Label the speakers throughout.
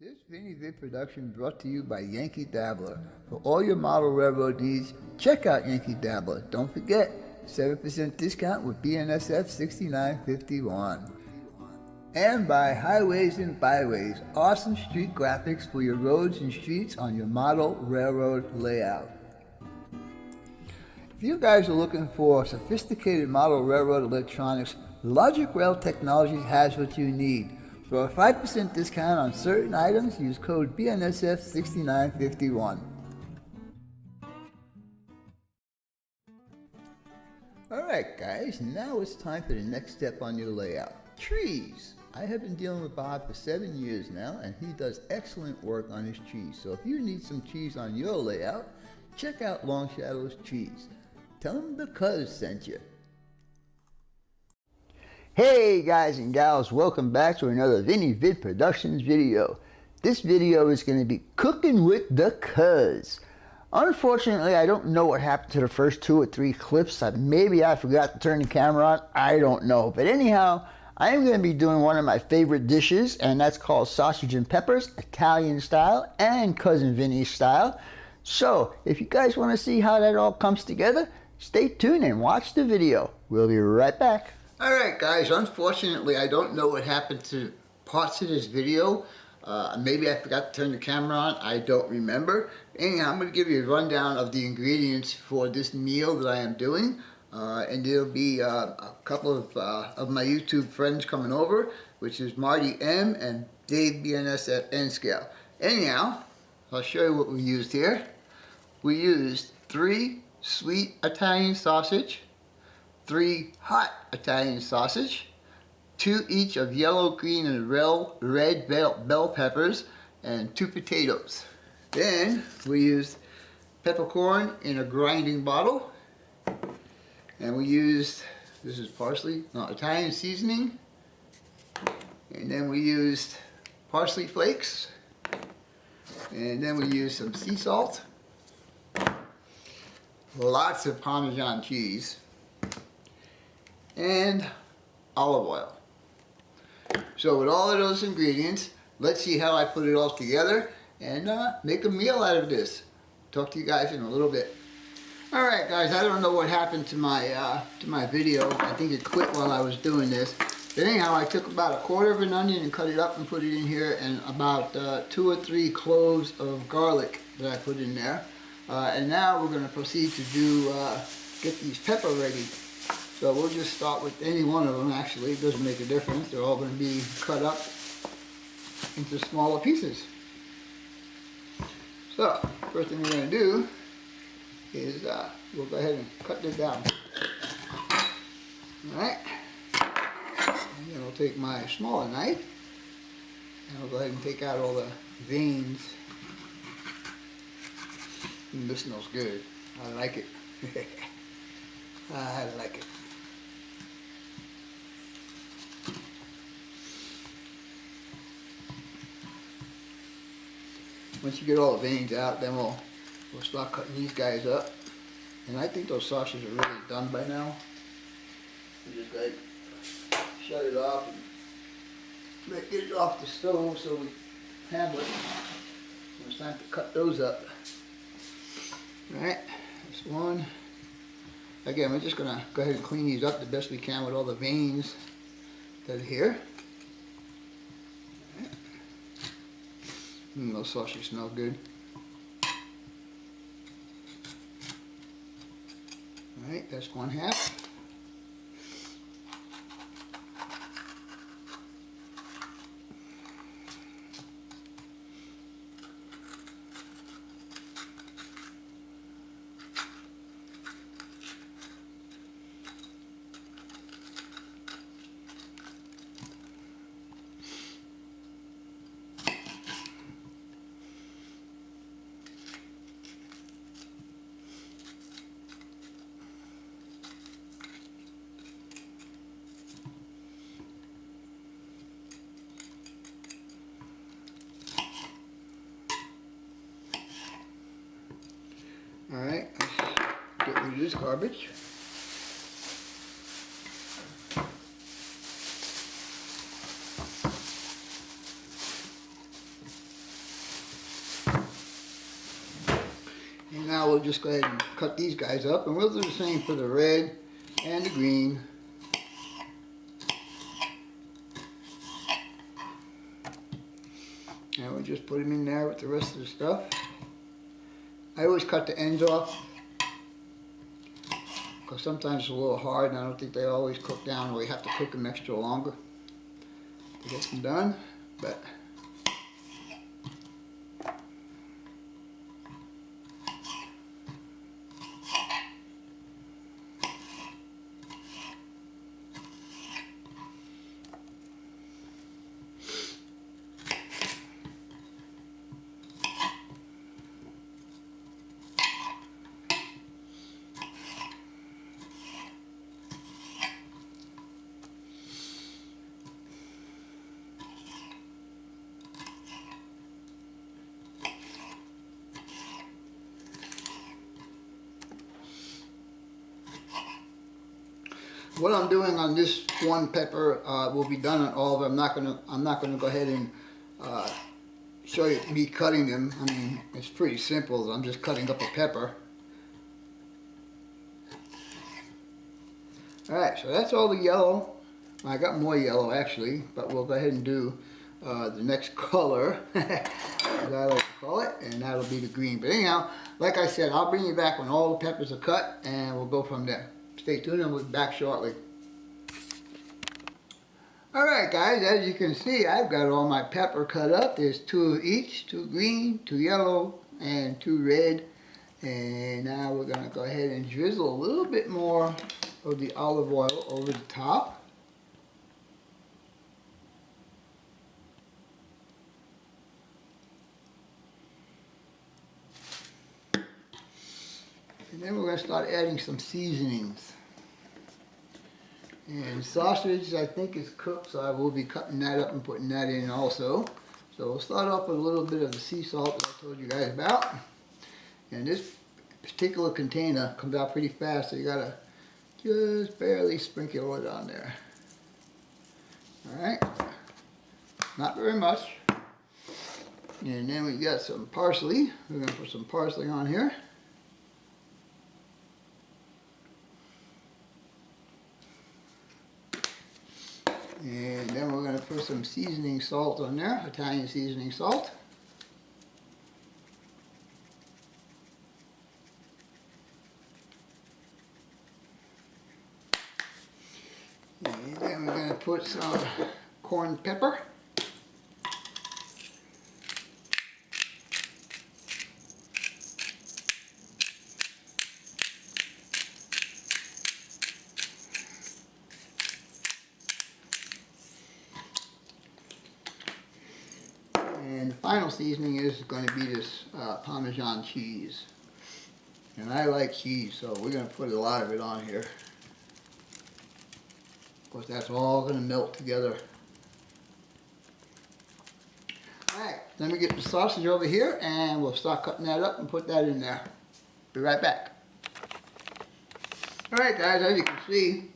Speaker 1: This Vinny Vid production brought to you by Yankee Dabbler. For all your model railroad needs, check out Yankee Dabbler. Don't forget, 7% discount with BNSF 6951. And by Highways and Byways, awesome street graphics for your roads and streets on your model railroad layout. If you guys are looking for sophisticated model railroad electronics, Logic Rail Technologies has what you need. For a 5% discount on certain items, use code BNSF 6951. Alright guys, now it's time for the next step on your layout. Trees. I have been dealing with Bob for 7 years now, and he does excellent work on his trees. So if you need some trees on your layout, check out Long Shadow's Trees. Tell him the Cuzz sent you. Hey guys and gals, welcome back to another Vinny Vid Productions video. This video is going to be cooking with the Cuzz. Unfortunately, I don't know what happened to the first 2 or 3 clips. Maybe I forgot to turn the camera on, I don't know. But anyhow, I am going to be doing one of my favorite dishes, and that's called sausage and peppers, Italian style and Cousin Vinny style. So, if you guys want to see how that all comes together, stay tuned and watch the video. We'll be right back. Alright guys, unfortunately I don't know what happened to parts of this video. Maybe I forgot to turn the camera on, I don't remember. Anyhow, I'm going to give you a rundown of the ingredients for this meal that I am doing. And there'll be a couple of my YouTube friends coming over, which is Marty M and Dave BNS at N-Scale. Anyhow, I'll show you what we used here. We used 3 sweet Italian sausage, 3 hot Italian sausage, 2 each of yellow, green, and red bell peppers, and 2 potatoes. Then we used peppercorn in a grinding bottle, and we used, this is parsley, no, Italian seasoning, and then we used parsley flakes, and then we used some sea salt, lots of Parmesan cheese, and olive oil. So with all of those ingredients, let's see how I put it all together and make a meal out of this. Talk to you guys in a little bit. Alright guys, I don't know what happened to my video. I think it quit while I was doing this. But anyhow, I took about 1/4 of an onion and cut it up and put it in here, and about 2 or 3 cloves of garlic that I put in there. And now we're going to proceed to get these pepper ready. So we'll just start with any one of them actually, it doesn't make a difference. They're all going to be cut up into smaller pieces. So, first thing we're going to do is we'll go ahead and cut this down. Alright, and then I'll take my smaller knife and I'll go ahead and take out all the veins. And this smells good, I like it. I like it. Once you get all the veins out, then we'll start cutting these guys up. And I think those sausages are really done by now. We just gotta shut it off and get it off the stove so we handle it. So it's time to cut those up. Alright, that's one. Again, we're just gonna go ahead and clean these up the best we can with all the veins that are here. Those sausages smell good. Alright, that's 1/2. Alright, let's get rid of this garbage. now we'll just go ahead and cut these guys up, and we'll do the same for the red and the green. And we'll just put them in there with the rest of the stuff. I always cut the ends off because sometimes it's a little hard and I don't think they always cook down, or we have to cook them extra longer to get them done. But what I'm doing on this one pepper will be done on all of them. I'm not gonna go ahead and show you me cutting them. I mean, it's pretty simple. I'm just cutting up a pepper. All right, so that's all the yellow. I got more yellow actually, but we'll go ahead and do the next color, as I like to call it, and that'll be the green. But anyhow, like I said, I'll bring you back when all the peppers are cut, and we'll go from there. Stay tuned and we'll be back shortly. Alright guys, as you can see, I've got all my pepper cut up. There's 2 of each, 2 green, 2 yellow, and 2 red. And now we're going to go ahead and drizzle a little bit more of the olive oil over the top. And then we're going to start adding some seasonings. And sausage, I think, is cooked, so I will be cutting that up and putting that in also. So we'll start off with a little bit of the sea salt that I told you guys about. And this particular container comes out pretty fast, so you got to just barely sprinkle it on there. Alright, not very much. And then we got some parsley. We're going to put some parsley on here. And then we're going to put some seasoning salt on there, Italian seasoning salt. And then we're going to put some corn pepper. And the final seasoning is going to be this Parmesan cheese. And I like cheese, so we're going to put a lot of it on here. Of course, that's all going to melt together. Alright, let me get the sausage over here and we'll start cutting that up and put that in there. Be right back. Alright guys, as you can see,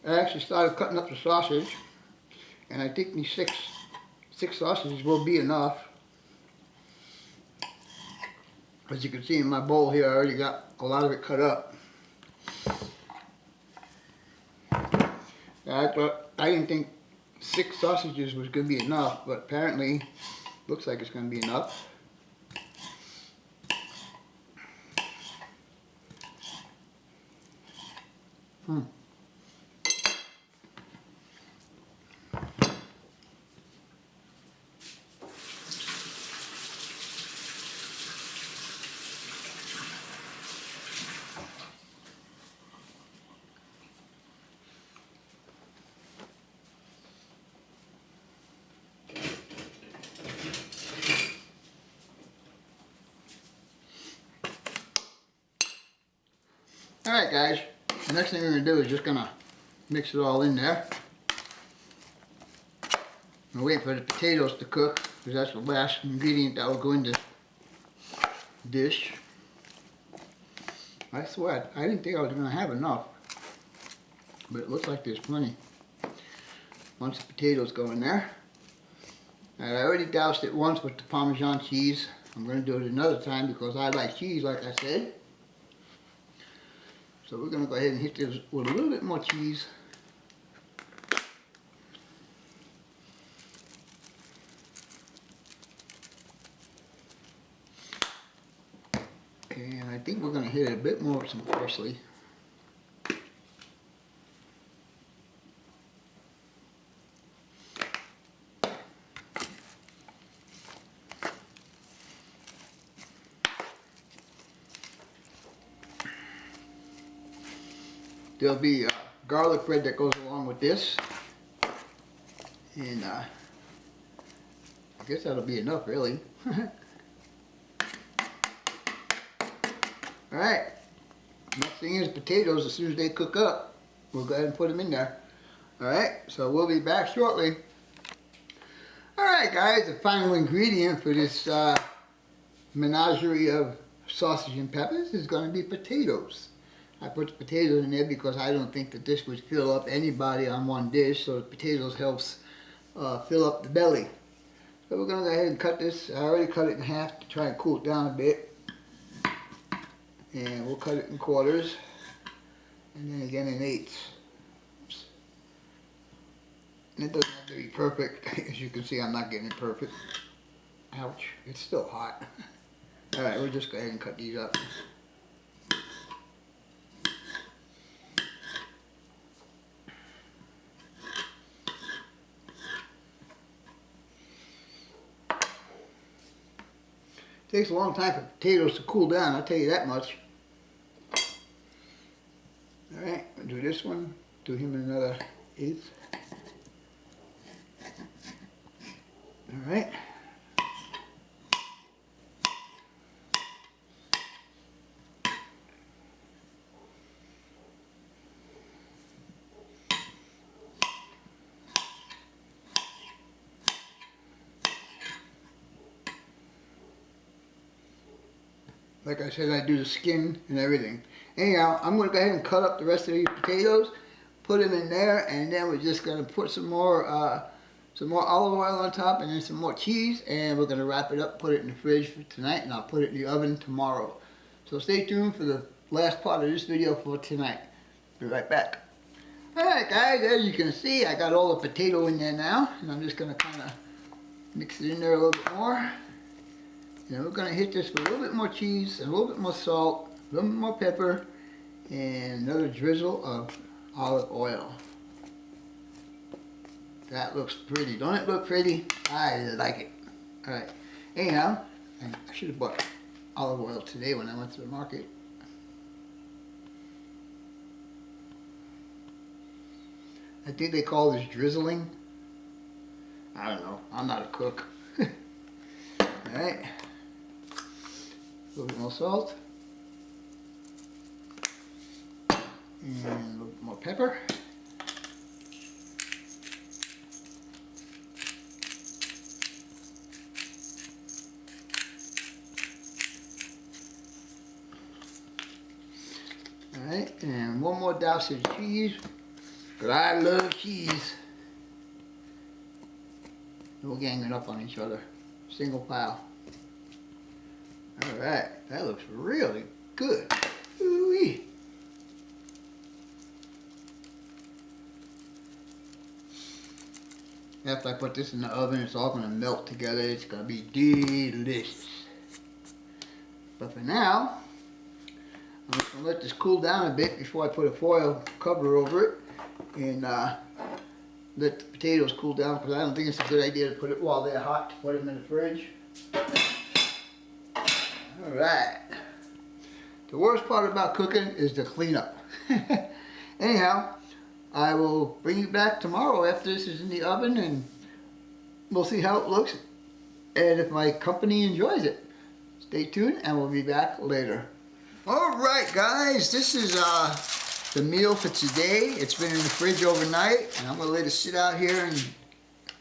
Speaker 1: I actually started cutting up the sausage. And I think these six sausages will be enough. As you can see in my bowl here, I already got a lot of it cut up. I didn't think 6 sausages was going to be enough, but apparently looks like it's going to be enough. Alright guys, the next thing we're going to do is just going to mix it all in there. I'm waiting for the potatoes to cook, because that's the last ingredient that will go in the dish. I swear, I didn't think I was going to have enough, but it looks like there's plenty. Once the potatoes go in there. And I already doused it once with the Parmesan cheese. I'm going to do it another time because I like cheese, like I said. So we're gonna go ahead and hit this with a little bit more cheese. And I think we're gonna hit it a bit more with some parsley. There'll be garlic bread that goes along with this, and I guess that'll be enough, really. Alright, next thing is potatoes. As soon as they cook up, we'll go ahead and put them in there. Alright, so we'll be back shortly. Alright guys, the final ingredient for this menagerie of sausage and peppers is going to be potatoes. I put the potatoes in there because I don't think that this would fill up anybody on one dish, so the potatoes helps fill up the belly. So we're going to go ahead and cut this. I already cut it in half to try and cool it down a bit. And we'll cut it in quarters, and then again in eighths. And it doesn't have to be perfect. As you can see, I'm not getting it perfect. Ouch, it's still hot. Alright, we'll just go ahead and cut these up. It takes a long time for potatoes to cool down, I'll tell you that much. Alright, we'll do this one, do him in another eighth. Alright. Like I said, I do the skin and everything. Anyhow, I'm going to go ahead and cut up the rest of these potatoes, put them in there, and then we're just going to put some more olive oil on top, and then some more cheese, and we're going to wrap it up, put it in the fridge for tonight, and I'll put it in the oven tomorrow. So stay tuned for the last part of this video for tonight. Be right back. Alright guys, as you can see, I got all the potato in there now, and I'm just going to kind of mix it in there a little bit more. And we're going to hit this with a little bit more cheese, and a little bit more salt, a little bit more pepper, and another drizzle of olive oil. That looks pretty. Don't it look pretty? I like it. Alright. Anyhow, I should have bought olive oil today when I went to the market. I think they call this drizzling. I don't know. I'm not a cook. Alright. A little bit more salt. And a little bit more pepper. Alright, and one more douse of cheese, because I love cheese. We're ganging up on each other. Single pile. Alright, that looks really good. Ooh-wee. After I put this in the oven, it's all going to melt together. It's going to be delicious. But for now, I'm just going to let this cool down a bit before I put a foil cover over it. And let the potatoes cool down, because I don't think it's a good idea to put it while they're hot, to put them in the fridge. Alright. The worst part about cooking is the cleanup. Anyhow, I will bring you back tomorrow after this is in the oven, and we'll see how it looks and if my company enjoys it. Stay tuned and we'll be back later. Alright guys, this is the meal for today. It's been in the fridge overnight, and I'm going to let it sit out here and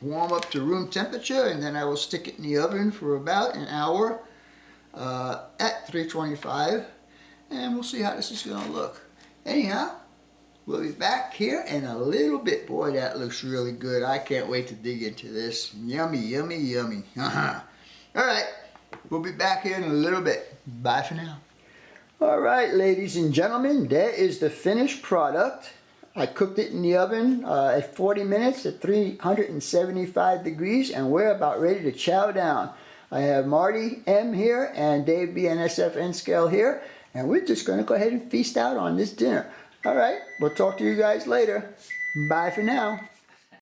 Speaker 1: warm up to room temperature, and then I will stick it in the oven for about an hour at 325, and we'll see how this is going to look. Anyhow, we'll be back here in a little bit. Boy, that looks really good. I can't wait to dig into this. Yummy, yummy, yummy. Alright, we'll be back here in a little bit. Bye for now. Alright guys, this is the meal for today. It's been in the fridge overnight, and I'm going to let it sit out here and warm up to room temperature, and then I will stick it in the oven for about an hour at 325, and we'll see how this is going to look. Anyhow, we'll be back here in a little bit. Bye for now. All right, ladies and gentlemen, there is the finished product. I cooked it in the oven at 40 minutes at 375 degrees, and we're about ready to chow down. I have Marty M here and Dave BNSF N Scale here, and we're just going to go ahead and feast out on this dinner. All right, we'll talk to you guys later. Bye for now.